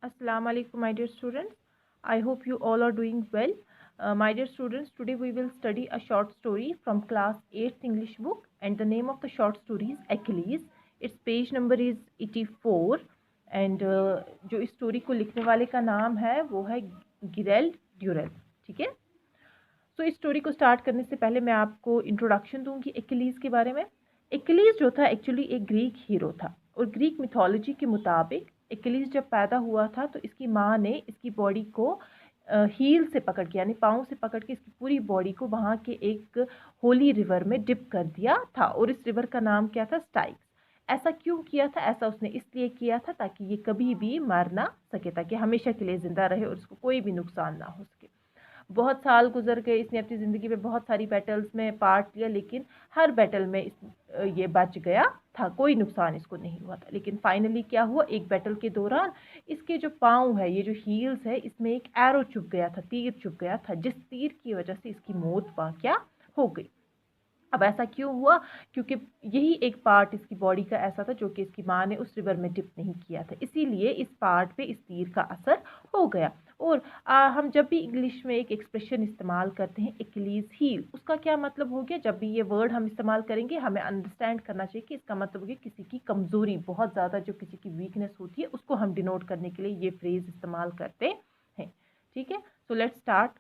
Assalamu alaikum, my dear students. I hope you all are doing well. My dear students, today we will study a short story from class 8th English book, and the name of the short story is Achilles. Its page number is 84 and जो इस story को लिखने वाले का नाम है वो है गिरेल्ड ड्यूरेल. ठीक है. तो इस स्टोरी को स्टार्ट करने से पहले मैं आपको इंट्रोडक्शन दूंगी एक्किलीज के बारे में. एक्किलीज जो था एक्चुअली एक ग्रीक हीरो था और ग्रीक मिथोलॉजी के मुताबिक एक्किलीज जब पैदा हुआ था तो इसकी माँ ने इसकी बॉडी को हील से पकड़ के यानी पाँव से पकड़ के इसकी पूरी बॉडी को वहाँ के एक होली रिवर में डिप कर दिया था और इस रिवर का नाम क्या था, स्टाइक्स. ऐसा क्यों किया था? ऐसा उसने इसलिए किया था ताकि ये कभी भी मर ना सके, ताकि हमेशा के लिए ज़िंदा रहे और उसको कोई भी नुकसान ना हो सके. बहुत साल गुजर गए, इसने अपनी ज़िंदगी में बहुत सारी बैटल्स में पार्ट लिया, लेकिन हर बैटल में ये बच गया था, कोई नुकसान इसको नहीं हुआ था. लेकिन फाइनली क्या हुआ, एक बैटल के दौरान इसके जो पाँव है, ये जो हील्स है, इसमें एक एरो चुभ गया था, तीर चुभ गया था, जिस तीर की वजह से इसकी मौत क्या हो गई. अब ऐसा क्यों हुआ? क्योंकि यही एक पार्ट इसकी बॉडी का ऐसा था जो कि इसकी माँ ने उस रिवर में डिप नहीं किया था, इसीलिए इस पार्ट पे इस तीर का असर हो गया. और हम जब भी इंग्लिश में एक एक्सप्रेशन इस्तेमाल करते हैं एक्किलीज हील, उसका क्या मतलब हो गया? जब भी ये वर्ड हम इस्तेमाल करेंगे हमें अंडरस्टैंड करना चाहिए कि इसका मतलब हो गया किसी की कमज़ोरी, बहुत ज़्यादा जो किसी की वीकनेस होती है उसको हम डिनोट करने के लिए ये फ्रेज़ इस्तेमाल करते हैं. ठीक है, so let's start.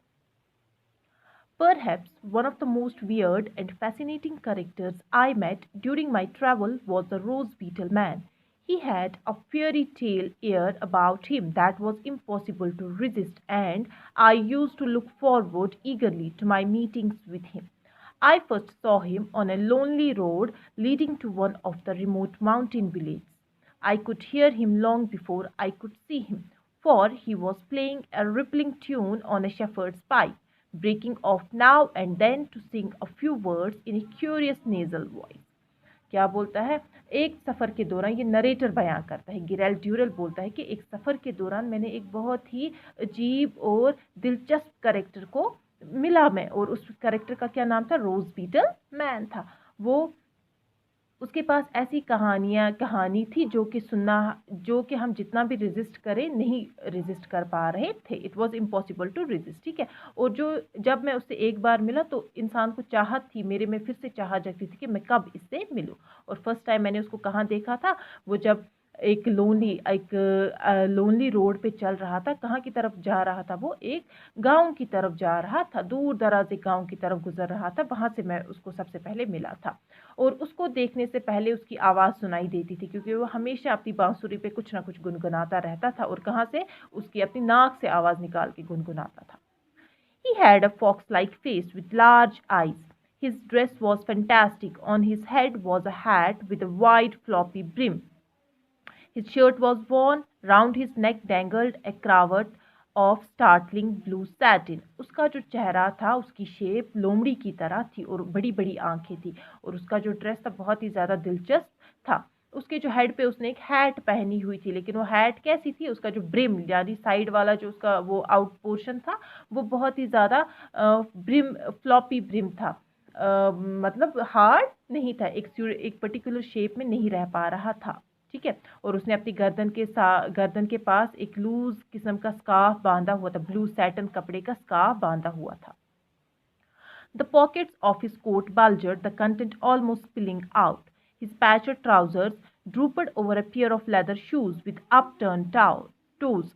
Perhaps one of the most weird and fascinating characters I met during my travel was the rose beetle man. He had a fairy tale air about him that was impossible to resist, and I used to look forward eagerly to my meetings with him. I first saw him on a lonely road leading to one of the remote mountain villages. I could hear him long before I could see him, for he was playing a rippling tune on a shepherd's pipe, breaking off now and then to sing a few words in a curious nasal voice. क्या बोलता है? एक सफ़र के दौरान, ये narrator बयां करता है, गिरेल ड्यूरेल बोलता है कि एक सफ़र के दौरान मैंने एक बहुत ही अजीब और दिलचस्प करेक्टर को मिला मैं, और उस करेक्टर का क्या नाम था? रोज बीटल मैन था. वो उसके पास ऐसी कहानी थी जो कि हम जितना भी रेजिस्ट करें नहीं रेजिस्ट कर पा रहे थे. It was impossible to resist. ठीक है. और जब मैं उससे एक बार मिला तो इंसान को चाहत थी, मेरे में फिर से चाहत जगती थी कि मैं कब इससे मिलूं. और फर्स्ट टाइम मैंने उसको कहाँ देखा था? वो जब एक लोनली रोड पे चल रहा था. कहाँ की तरफ जा रहा था? वो एक गांव की तरफ जा रहा था, दूर दराज एक गांव की तरफ गुजर रहा था. वहां से मैं उसको सबसे पहले मिला था. और उसको देखने से पहले उसकी आवाज़ सुनाई देती थी, क्योंकि वो हमेशा अपनी बांसुरी पे कुछ ना कुछ गुनगुनाता रहता था. और कहाँ से? उसकी अपनी नाक से आवाज़ निकाल के गुनगुनाता था. He had a fox-like face with large eyes. His dress was fantastic. On his head was a hat with a wide floppy brim. His shirt was worn, round his neck dangled a cravat of startling blue satin. उसका जो चेहरा था, उसकी shape लोमड़ी की तरह थी और बड़ी बड़ी आंखें थी. और उसका जो ड्रेस था बहुत ही ज़्यादा दिलचस्प था. उसके जो हेड पे उसने एक हैट पहनी हुई थी, लेकिन वो हैट कैसी थी? उसका जो ब्रिम यानी साइड वाला जो उसका वो आउट पोर्शन था, वो बहुत ही ज़्यादा ब्रिम, फ्लॉपी ब्रिम था. मतलब हार्ड नहीं था, एक पर्टिकुलर शेप में नहीं रह पा रहा था. ठीक है. और उसने अपनी गर्दन के पास एक लूज किस्म का स्कार्फ बांधा हुआ था, ब्लू सैटन कपड़े का स्कार्फ बांधा हुआ था. The pockets of his coat bulged, the content almost spilling out. His patched trousers drooped over a pair of leather shoes with upturned toes.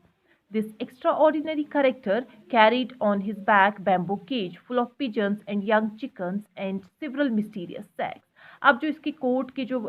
This extraordinary character carried on his back bamboo cage full of pigeons and young chickens and several mysterious sacks. अब जो इसके coat के जो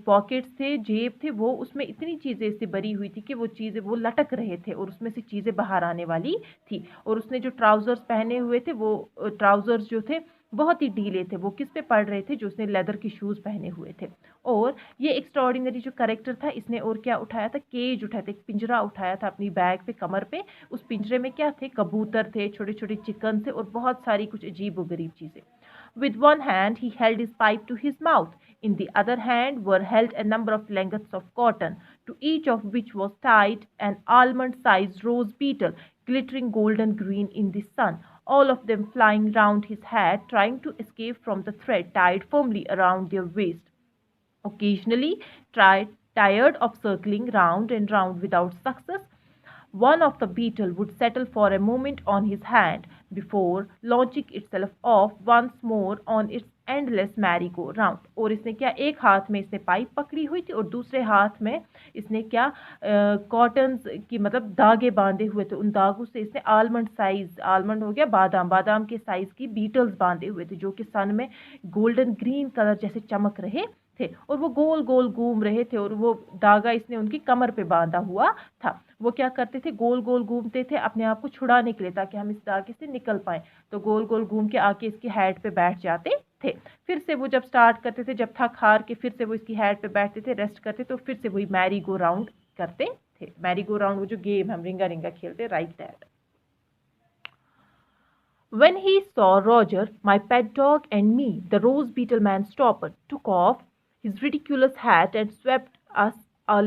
pockets थे, जेब थे, वो उसमें इतनी चीज़ें इससे भरी हुई थी कि वो चीज़ें वो लटक रहे थे और उसमें से चीज़ें बाहर आने वाली थी. और उसने जो ट्राउज़र्स पहने हुए थे, वो ट्राउज़र्स जो थे बहुत ही ढीले थे. वो किस पे पड़ रहे थे? जो उसने लेदर के शूज़ पहने हुए थे. और ये एक्स्ट्राऑर्डिनरी जो कैरेक्टर था, इसने और क्या उठाया था? केज उठाया था, एक पिंजरा उठाया था अपनी बैग पे, कमर पे. उस पिंजरे में क्या थे? कबूतर थे, छोटे छोटे चिकन थे और बहुत सारी कुछ अजीब व गरीब चीज़ें. With one hand he held his pipe to his mouth. In the other hand were held a number of lengths of cotton, to each of which was tied an almond-sized rose beetle, glittering golden green in the sun, all of them flying round his head, trying to escape from the thread tied firmly around their waist. Occasionally, tired of circling round and round without success, One of the beetle would settle for a moment on his hand before launching itself off once more on its endless merry-go-round. और इसने क्या, एक हाथ में इसने pipe पकड़ी हुई थी और दूसरे हाथ में इसने क्या, कॉटन की मतलब धागे बांधे हुए थे। उन धागों से इसने आलमंड साइज, आलमंड हो गया बादाम, बादाम के साइज की बीटल्स बांधे हुए थे जो कि सन में गोल्डन ग्रीन कलर जैसे चमक रहे थे और वो गोल गोल घूम रहे थे और वो धागा इसने उनकी कमर पे बांधा हुआ था। वो क्या करते थे, गोल गोल घूमते थे अपने आप को छुड़ाने के लिए ताकि हम इस धागे से निकल पाए। तो गोल गोल घूम के आके इसकी हेड पे बैठ जाते थे। फिर से वो जब स्टार्ट करते थे, जब थक हार के फिर से वो इसकी हेड पे बैठते थे, रेस्ट करते तो फिर से वही मैरी गो राउंड करते थे। मैरी गो राउंड वो जो गेम हम रिंगा रिंगा खेलते, right that. When he saw Roger, my pet dog, and me, the rose beetle man stopped, took off his ridiculous hat, and swept us a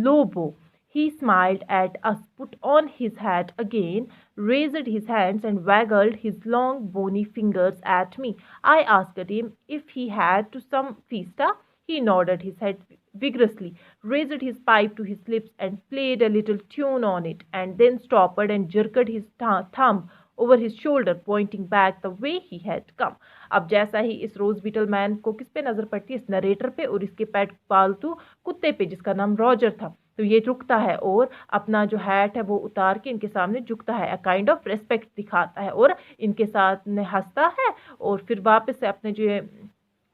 low bow. He smiled at us, put on his hat again, raised his hands, and waggled his long bony fingers at me. I asked him if he had to some fiesta. He nodded his head vigorously, raised his pipe to his lips, and played a little tune on it, and then stopped and jerked his thumb over his shoulder, pointing back the way he had come. अब जैसा ही इस रोज beetle man को किस पे नजर पड़ती है, इस नरेटर पे और इसके पेट पालतू कुत्ते पे जिसका नाम रॉजर था। तो ये रुकता है और अपना जो हैट है वो उतार के इनके सामने झुकता है, अ काइंड ऑफ रेस्पेक्ट दिखाता है और इनके साथ में हंसता है और फिर वापस से अपने जो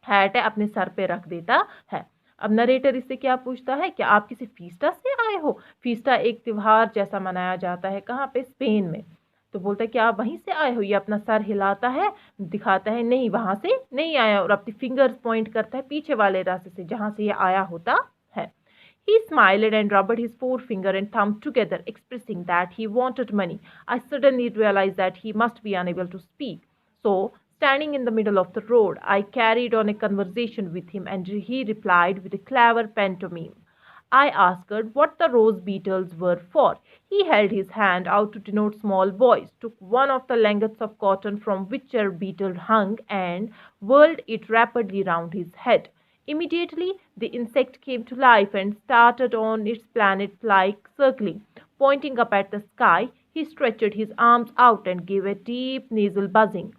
हैट है अपने सर पे रख देता है। अब नरेटर इससे क्या पूछता है कि आप किसी फीस्टा से आए हो। फीस्टा एक त्योहार जैसा मनाया जाता है, कहाँ पे, स्पेन में। तो बोलता है कि आप वहीं से आए हो। ये अपना सर हिलाता है, दिखाता है नहीं वहां से नहीं आया और अपनी फिंगर्स पॉइंट करता है पीछे वाले रास्ते से जहां से ये आया होता है। He smiled and rubbed his forefinger and thumb together, expressing that he wanted money. I suddenly realized that he must be unable to speak. So, standing in the middle of the road, I carried on a conversation with him and he replied with a clever pantomime. I asked what the rose beetles were for. He held his hand out to denote small boys, took one of the lengths of cotton from which a beetle hung, and whirled it rapidly round his head. Immediately, the insect came to life and started on its planet-like circling. Pointing up at the sky, he stretched his arms out and gave a deep nasal buzzing.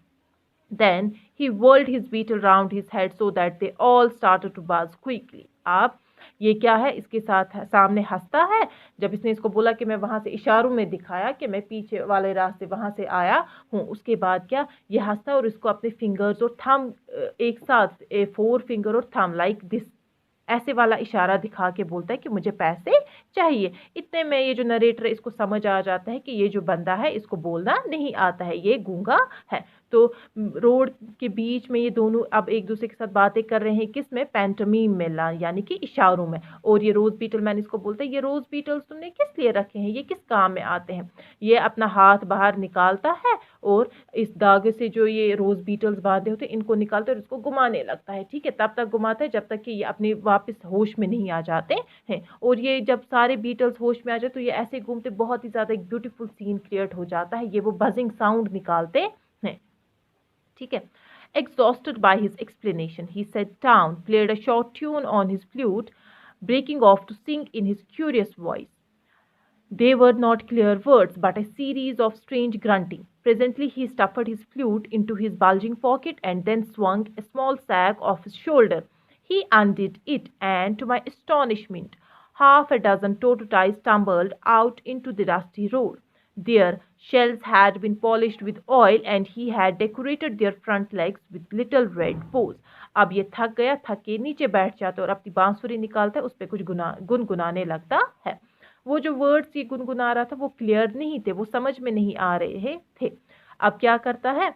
Then he whirled his beetle round his head so that they all started to buzz quickly. अब ये क्या है, इसके साथ सामने हंसता है। जब इसने इसको बोला कि मैं वहां से इशारों में दिखाया कि मैं पीछे वाले रास्ते वहां से आया हूँ, उसके बाद क्या ये हंसता है और इसको अपने फिंगर्स और थंब एक साथ, फोर फिंगर और थंब लाइक दिस, ऐसे वाला इशारा दिखा के बोलता है कि मुझे पैसे चाहिए। इतने में ये जो नरेटर है इसको समझ आ जाता है कि ये जो बंदा है इसको बोलना नहीं आता है, ये गूंगा है। तो रोड के बीच में ये दोनों अब एक दूसरे के साथ बातें कर रहे हैं, किस में, पैंटोमीम में, यानी कि इशारों में। और ये रोज बीटल मैन इसको बोलते हैं ये रोज बीटल्स तुमने किस लिए रखे हैं, ये किस काम में आते हैं। ये अपना हाथ बाहर निकालता है और इस धागे से जो ये रोज बीटल्स बांधे होते हैं इनको निकालते और इसको घुमाने लगता है। ठीक है, तब तक घुमाता है जब तक कि ये अपने वापस होश में नहीं आ जाते हैं। और ये जब सारे बीटल्स होश में आ जाए तो ये ऐसे घूमते, बहुत ही ज्यादा एक ब्यूटीफुल सीन क्रिएट हो जाता है। ये वो बजिंग साउंड निकालते हैं। ठीक है। Exhausted by his explanation, he sat down, played a short tune on his flute, breaking off to sing in his curious voice. They were not clear words, but a series of strange grunting. Presently, he stuffed his flute into his bulging pocket and then swung a small sack off his shoulder. He undid it, and to my astonishment, half a dozen tortoises tumbled out into the dusty road. Their shells had been polished with oil, and he had decorated their front legs with little red bows. अब ये थक गया, थक के नीचे बैठ जाता है और अपनी बांसुरी निकालता है, उस पर कुछ गुनगुनाने लगता है। वो जो वर्ड्स ये गुनगुना रहा था वो क्लियर नहीं थे, वो समझ में नहीं आ रहे थे। अब क्या करता है,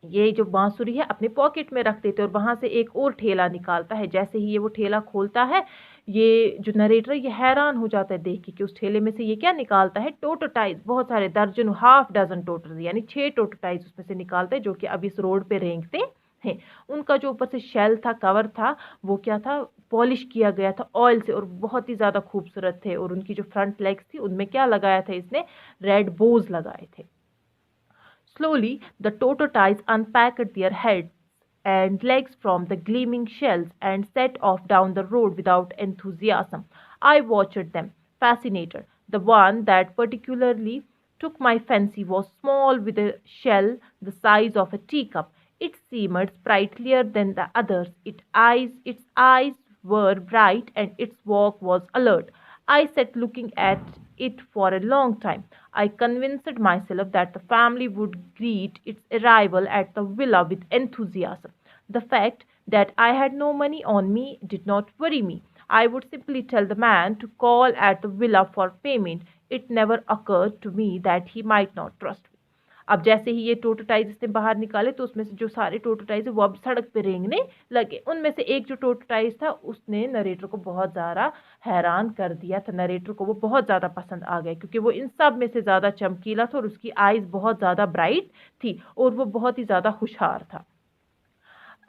ये जो बांसुरी है अपने पॉकेट में रख देते और वहां से एक और ठेला निकालता है। जैसे ही ये वो ठेला खोलता है, ये जो नरेटर ये हैरान हो जाता है देख के कि उस ठेले में से ये क्या निकालता है, टोटोटाइज, बहुत सारे दर्जनों, हाफ डजन टोटो यानी 6 टोटोटाइज उसमें से निकालता है जो कि अब इस रोड पे रेंगते हैं। उनका जो ऊपर से शेल था, कवर था, वो क्या था, पॉलिश किया गया था ऑयल से और बहुत ही ज्यादा खूबसूरत थे। और उनकी जो फ्रंट लेग्स थी उनमें क्या लगाया था इसने, रेड बोज लगाए थे। Slowly, the tortoise unpacked their heads and legs from the gleaming shells and set off down the road without enthusiasm. I watched them, fascinated. The one that particularly took my fancy was small with a shell the size of a teacup. It seemed sprightlier than the others. Its eyes were bright and its walk was alert. I sat looking at it for a long time. I convinced myself that the family would greet its arrival at the villa with enthusiasm. The fact that I had no money on me did not worry me. I would simply tell the man to call at the villa for payment. It never occurred to me that he might not trust me. अब जैसे ही ये टोटोटाइज इसने बाहर निकाले तो उसमें से जो सारे टोटोटाइज है वो अब सड़क पे रेंगने लगे। उनमें से एक जो टोटोटाइज था उसने नरेटर को बहुत ज़्यादा हैरान कर दिया था। नरेटर को वो बहुत ज़्यादा पसंद आ गया क्योंकि वो इन सब में से ज़्यादा चमकीला था और उसकी आइज़ बहुत ज़्यादा ब्राइट थी और वो बहुत ही ज़्यादा होशियार था।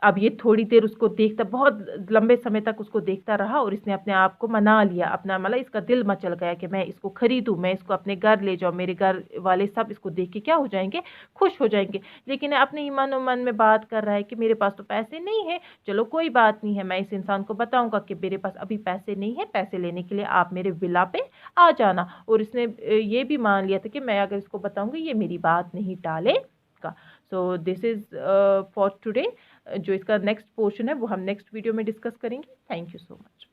अब ये थोड़ी देर उसको देखता, बहुत लंबे समय तक उसको देखता रहा और इसने अपने आप को मना लिया। अपना मतलब इसका दिल मचल गया कि मैं इसको खरीदूँ, मैं इसको अपने घर ले जाऊँ, मेरे घर वाले सब इसको देख के क्या हो जाएंगे, खुश हो जाएंगे। लेकिन अपने ही मनो मन में बात कर रहा है कि मेरे पास तो पैसे नहीं है। चलो कोई बात नहीं है, मैं इस इंसान को बताऊंगा कि मेरे पास अभी पैसे नहीं है, पैसे लेने के लिए आप मेरे विला पे आ जाना। और इसने ये भी मान लिया था कि मैं अगर इसको बताऊंगी ये मेरी बात नहीं टालेगा। So this is for today. जो इसका नेक्स्ट पोर्शन है वो हम नेक्स्ट वीडियो में डिस्कस करेंगे। Thank you so much.